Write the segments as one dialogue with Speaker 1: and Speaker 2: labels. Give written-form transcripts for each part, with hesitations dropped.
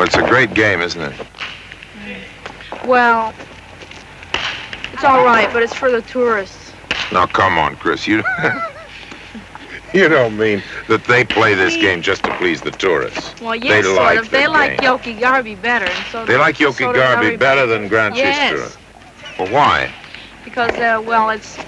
Speaker 1: Well, it's a great game, isn't it?
Speaker 2: Well, it's all right, but it's for the tourists.
Speaker 1: Now, come on, Chris. You don't mean that they play this game just to please the tourists.
Speaker 2: Well, yes,
Speaker 1: they
Speaker 2: sort of.
Speaker 1: the
Speaker 2: They like
Speaker 1: game.
Speaker 2: Yoki-Garby better, and so
Speaker 1: They like Yoki-Garby better than Grand
Speaker 2: Yes.
Speaker 1: Chistra. Well, why?
Speaker 2: Because, well, it's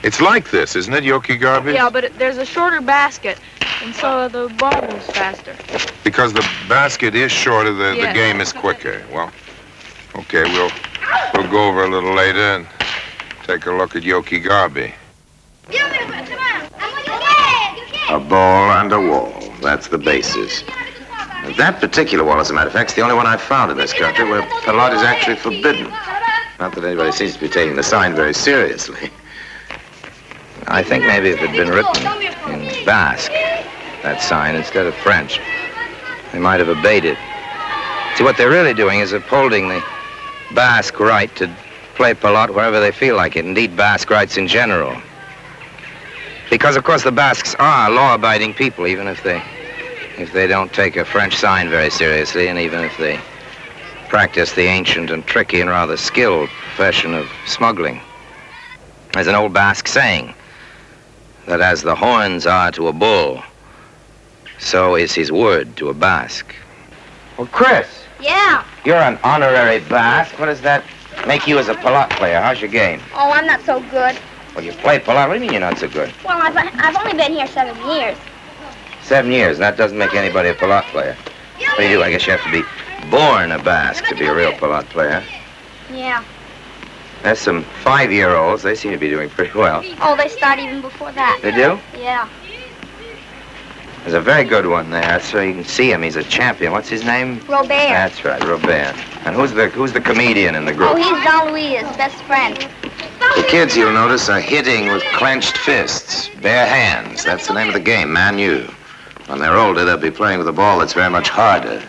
Speaker 1: It's like this, isn't it, Yoki-Garby?
Speaker 2: yeah, but there's a shorter basket, and so the ball moves faster.
Speaker 1: Because the basket is shorter, the
Speaker 2: Yes.
Speaker 1: game is quicker. Well, okay, we'll go over a little later and take a look at Yoki-Garby. A ball and a wall. That's the basis. That particular wall, as a matter of fact, is the only one I've found in this country where Pelot is actually forbidden. Not that anybody seems to be taking the sign very seriously. I think maybe if it had been written in Basque, that sign, instead of French, they might have obeyed it. See, what they're really doing is upholding the Basque right to play Pelot wherever they feel like it, indeed Basque rights in general. Because, of course, the Basques are law-abiding people, even if they don't take a French sign very seriously, and even if they practice the ancient and tricky and rather skilled profession of smuggling. There's an old Basque saying that as the horns are to a bull, so is his word to a Basque. Well, Chris.
Speaker 3: Yeah.
Speaker 1: You're an honorary Basque. What does that make you as a Pelot player? How's your game?
Speaker 3: Oh, I'm not so good.
Speaker 1: Well, you play Pelot. What do you mean you're not so good?
Speaker 3: Well, I've only been here 7 years.
Speaker 1: 7 years, and that doesn't make anybody a Pelot player. What do you do? I guess you have to be born a Basque to be a real Pelot player.
Speaker 3: Yeah.
Speaker 1: There's some 5-year-olds. They seem to be doing pretty well.
Speaker 3: Oh, they start even before that.
Speaker 1: They do?
Speaker 3: Yeah.
Speaker 1: There's a very good one there, so you can see him. He's a champion. What's his name?
Speaker 3: Robert.
Speaker 1: That's right, Robert. And who's the comedian in the group?
Speaker 3: Oh, he's Don Louis, his best friend.
Speaker 1: The kids, you'll notice, are hitting with clenched fists, bare hands. That's the name of the game, Manu. When they're older, they'll be playing with a ball that's very much harder.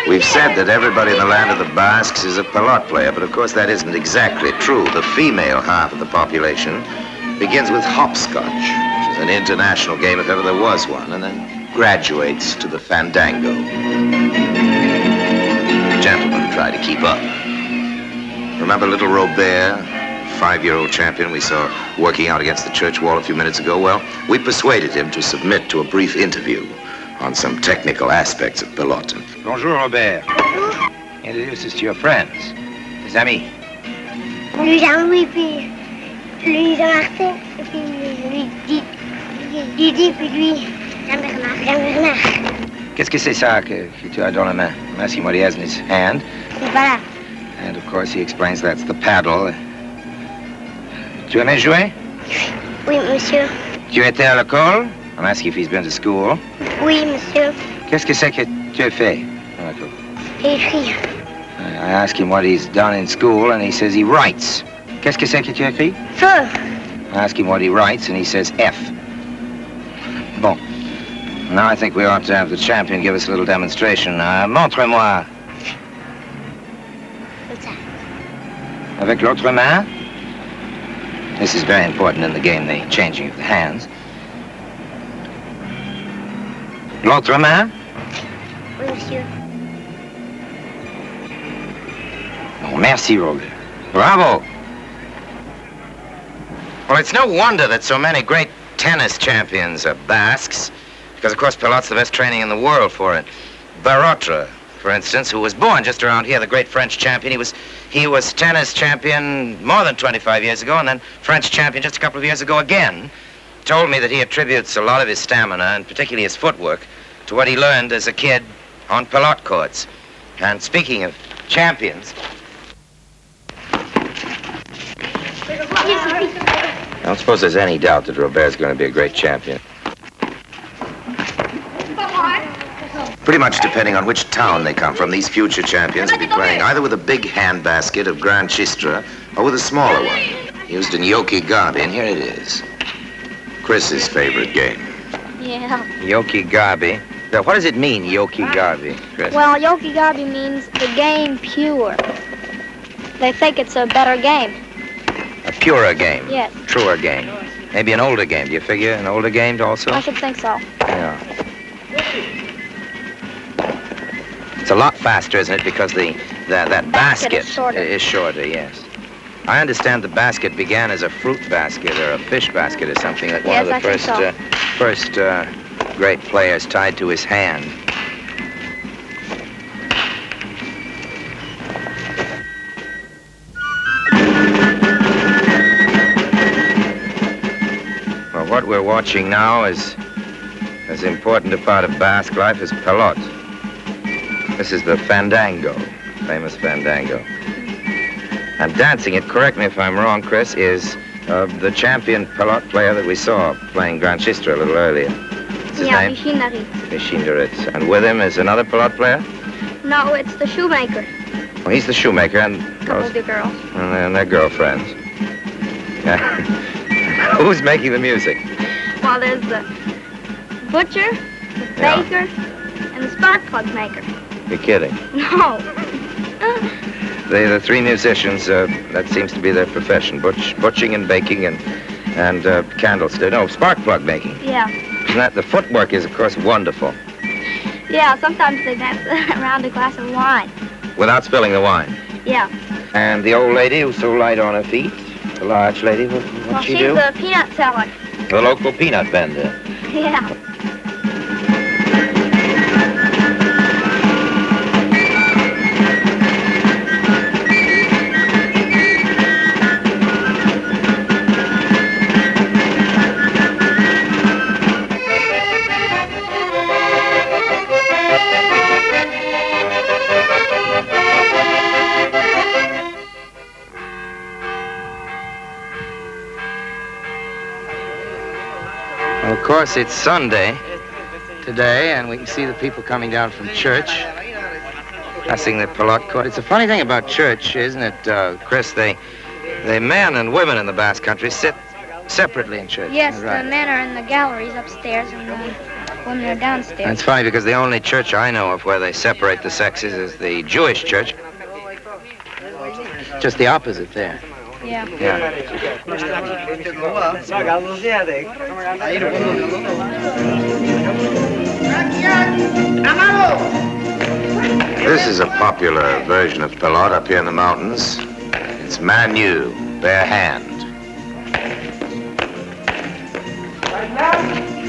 Speaker 1: We've said that everybody in the land of the Basques is a Pelot player, but of course that isn't exactly true. The female half of the population begins with hopscotch, which is an international game if ever there was one, and then graduates to the fandango. Gentlemen try to keep up. Remember little Robert, 5-year-old champion we saw working out against the church wall a few minutes ago? Well, we persuaded him to submit to a brief interview on some technical aspects of Pelot. Bonjour, Robert.
Speaker 3: Bonjour.
Speaker 1: Introduce us to your friends, his amis.
Speaker 3: Lui Jean-Louis, puis lui Jean-Martin, et puis lui Didi, puis lui Jean-Bernard.
Speaker 1: Qu'est-ce que c'est ça que tu as dans la main? I'm asking what he has in his hand.
Speaker 3: Et voilà.
Speaker 1: And of course he explains that's the paddle. Tu aimais jouer?
Speaker 3: Oui, monsieur.
Speaker 1: Tu étais à l'école? I'm asking if he's been to school.
Speaker 3: Oui, monsieur.
Speaker 1: Qu'est-ce que c'est que tu as fait?
Speaker 3: Écrit.
Speaker 1: I ask him what he's done in school, and he says he writes. Qu'est-ce que c'est que tu as écrit?
Speaker 3: Feu.
Speaker 1: I ask him what he writes, and he says F. Bon. Now I think we ought to have the champion give us a little demonstration. Montre-moi. Avec l'autre main. This is very important in the game, the changing of the hands. L'autre main.
Speaker 3: Oui, monsieur.
Speaker 1: Oh, merci, Robert. Bravo. Well, it's no wonder that so many great tennis champions are Basques, because, of course, Pelot's the best training in the world for it. Barotra, for instance, who was born just around here, the great French champion. He was tennis champion more than 25 years ago, and then French champion just a couple of years ago again. Told me that he attributes a lot of his stamina, and particularly his footwork, to what he learned as a kid on Pelot courts. And speaking of champions, I don't suppose there's any doubt that Robert's going to be a great champion. Pretty much depending on which town they come from, these future champions will be playing either with a big hand basket of Grand Chistra or with a smaller one, used in Yoki-Garby, and here it is. Chris's favorite game.
Speaker 3: Yeah.
Speaker 1: Yoki-Garby. Now, what does it mean, Yoki-Garby, Chris?
Speaker 3: Well, Yoki-Garby means the game pure. They think it's a better game.
Speaker 1: A purer game.
Speaker 3: Yes.
Speaker 1: Truer game. Maybe an older game. Do you figure an older game also?
Speaker 3: I should think so.
Speaker 1: Yeah. It's a lot faster, isn't it? Because that basket
Speaker 3: is shorter.
Speaker 1: Yes. I understand the basket began as a fruit basket or a fish basket or something that one of the first great players tied to his hand. Well, what we're watching now is as important a part of Basque life as pelot. This is the fandango, famous fandango. And dancing it, correct me if I'm wrong, Chris, is the champion pelot player that we saw playing Grand Chistra a little earlier. What's his name? Vishindarit. And with him is another pelot player?
Speaker 3: No, it's the shoemaker.
Speaker 1: Well, he's the shoemaker and...
Speaker 3: A couple of the girls.
Speaker 1: And their girlfriends. Yeah. Who's making the music?
Speaker 3: Well, there's the butcher, the baker, and the spark plug maker.
Speaker 1: You're kidding.
Speaker 3: No.
Speaker 1: The three musicians, that seems to be their profession. Butching and baking and candlestick. No, spark plug making.
Speaker 3: Yeah.
Speaker 1: And that, the footwork is, of course, wonderful.
Speaker 3: Yeah, sometimes they dance around a glass of wine.
Speaker 1: Without spilling the wine?
Speaker 3: Yeah.
Speaker 1: And the old lady who's so light on her feet, the large lady, what's she do?
Speaker 3: She's the peanut seller.
Speaker 1: The local peanut vendor.
Speaker 3: Yeah.
Speaker 1: Well, of course, it's Sunday today, and we can see the people coming down from church, passing the pelot court. It's a funny thing about church, isn't it, Chris? The men and women in the Basque Country sit separately in church.
Speaker 3: Yes,
Speaker 1: right.
Speaker 3: The men are in the galleries upstairs, and the women are downstairs.
Speaker 1: And it's funny because the only church I know of where they separate the sexes is the Jewish church. Just the opposite there.
Speaker 3: Yeah.
Speaker 1: This is a popular version of pelot up here in the mountains. It's manu, bare hand.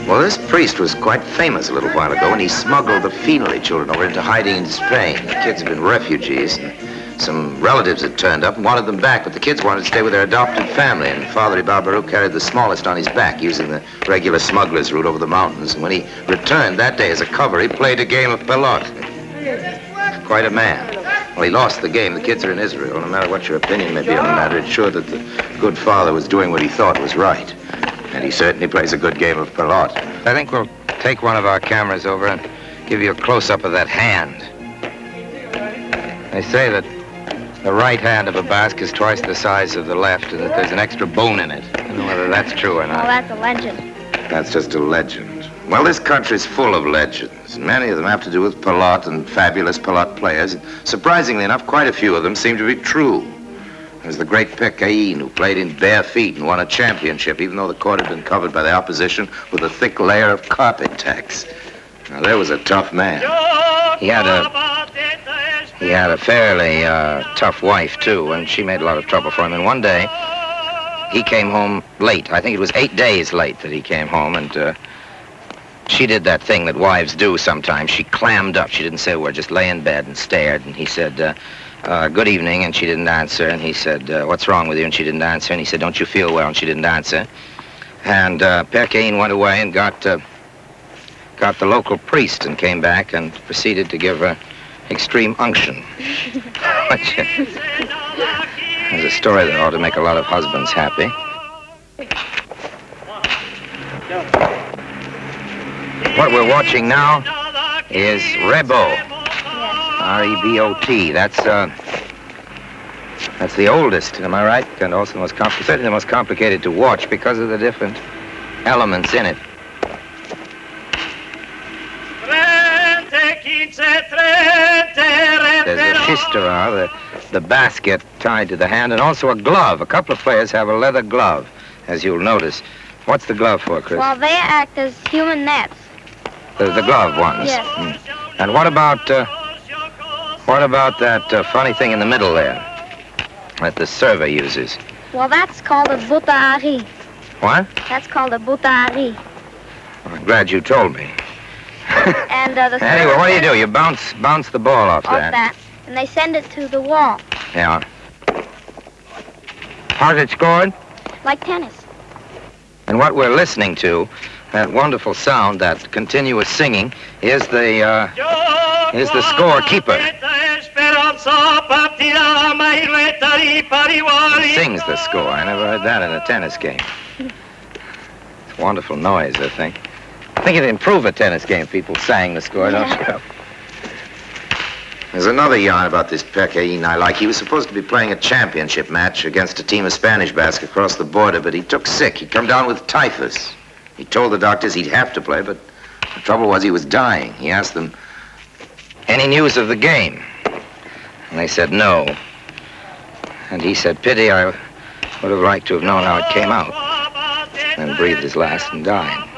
Speaker 1: Well, this priest was quite famous a little while ago, and he smuggled the Finley children over into hiding in Spain. The kids had been refugees. Some relatives had turned up and wanted them back, but the kids wanted to stay with their adopted family, and Father Ibarbaru carried the smallest on his back, using the regular smuggler's route over the mountains. And when he returned that day as a cover, he played a game of pelot. Quite a man. Well, he lost the game. The kids are in Israel. No matter what your opinion may be on the matter, it's sure that the good father was doing what he thought was right. And he certainly plays a good game of pelot. I think we'll take one of our cameras over and give you a close-up of that hand. They say that the right hand of a Basque is twice the size of the left, and that there's an extra bone in it. I don't know whether that's true or not.
Speaker 3: Well, that's a legend.
Speaker 1: That's just a legend. Well, this country's full of legends. Many of them have to do with pelot and fabulous pelot players. Surprisingly enough, quite a few of them seem to be true. There's the great Pekain, who played in bare feet and won a championship, even though the court had been covered by the opposition with a thick layer of carpet tacks. Now, there was a tough man. He had a fairly tough wife, too, and she made a lot of trouble for him. And one day, he came home late. I think it was 8 days late that he came home, and she did that thing that wives do sometimes. She clammed up. She didn't say a word, just lay in bed and stared. And he said, good evening, and she didn't answer. And he said, what's wrong with you? And she didn't answer. And he said, don't you feel well? And she didn't answer. And Pekain went away and got the local priest and came back and proceeded to give her extreme unction. There's a story that ought to make a lot of husbands happy. What we're watching now is Rebo. R-E-B-O-T. That's the oldest, am I right? And also the most certainly the most complicated to watch because of the different elements in it. There's a shistera, the basket tied to the hand, and also a glove. A couple of players have a leather glove, as you'll notice. What's the glove for, Chris?
Speaker 3: Well, they act as human nets.
Speaker 1: The glove ones?
Speaker 3: Yes.
Speaker 1: And what about What about that funny thing in the middle there that the server uses?
Speaker 3: Well, that's called a butari.
Speaker 1: What?
Speaker 3: That's called a butari.
Speaker 1: I'm glad you told me.
Speaker 3: And the
Speaker 1: Anyway, what do? You bounce the ball off
Speaker 3: that, and they send it to the wall,
Speaker 1: Yeah. How's it scored?
Speaker 3: like tennis.
Speaker 1: And what we're listening to, that wonderful sound, that continuous singing, is the scorekeeper. He sings the score. I never heard that in a tennis game. It's a wonderful noise, I think. I think it'd improve a tennis game if people sang the score, don't you? There's another yarn about this Pecain I like. He was supposed to be playing a championship match against a team of Spanish basket across the border, but he took sick. He'd come down with typhus. He told the doctors he'd have to play, but the trouble was he was dying. He asked them, "Any news of the game?" And they said no. And he said, "Pity, I would have liked to have known how it came out." And breathed his last and died.